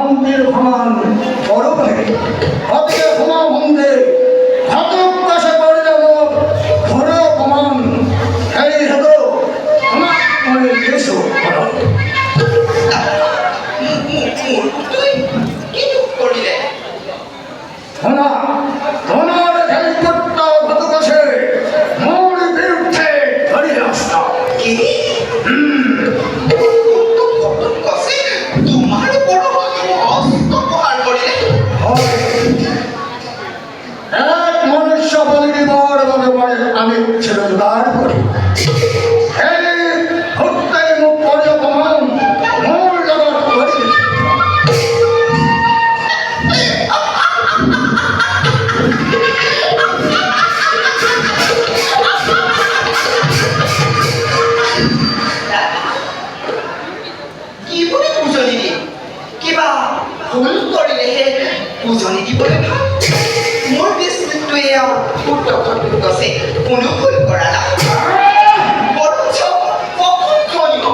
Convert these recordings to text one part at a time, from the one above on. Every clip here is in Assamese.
মন্দির সমান বড় ভাই অতিকে ক্ষমা বন্ধে ঘাতক কাছে করে যাব ঘর প্রমাণ এই হতো আমার মনে এসো ধনা ধনার হেলিকপ্টার ঘাতক কাছে মোর বিরুদ্ধে ধরিয়ে আসতা এক মনুষ্য বলি দিবর আমি ছিল জোগাড় করি হত্যায় মুখ করে অপমান মোর জগৎ করি কি বলে পূজনী দি কিবা ভুল কৰিলেহে পূজনী দিবলৈ ভাল মোৰ বিস্মৃতিটোৱে শুদ্ধ ঘটক আছে কোনো ভুল কৰা নাই বৰঞ্চ অকণখনীয়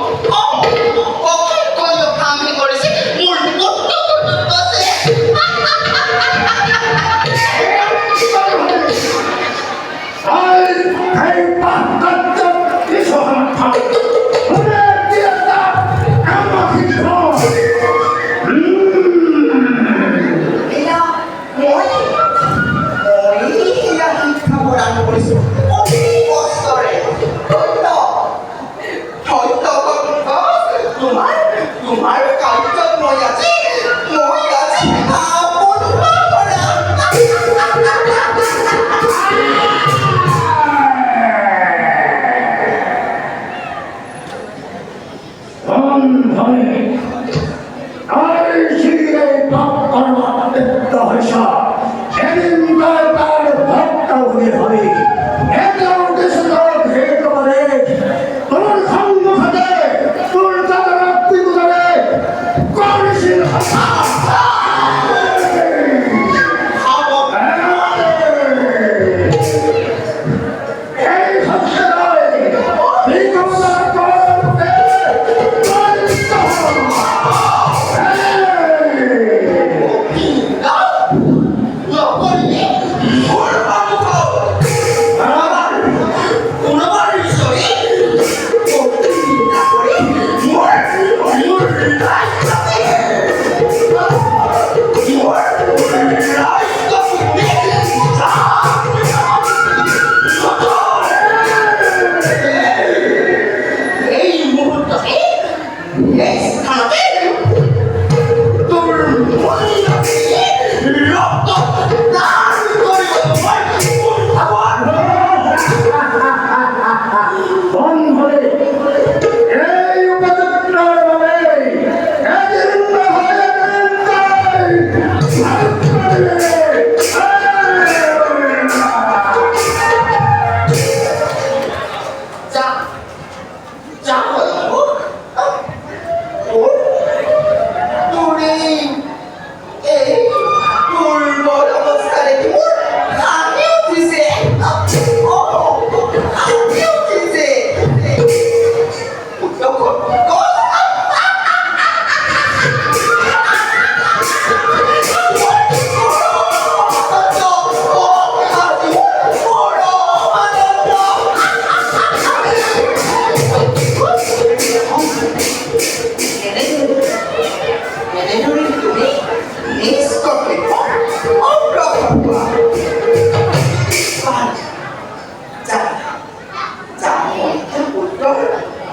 কামখিনি কৰিছে মোৰ পুত্ৰ ঘটক আছে তোমাৰ কাৰ্যত মই আজি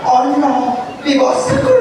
অন্ন ব্যৱস্থা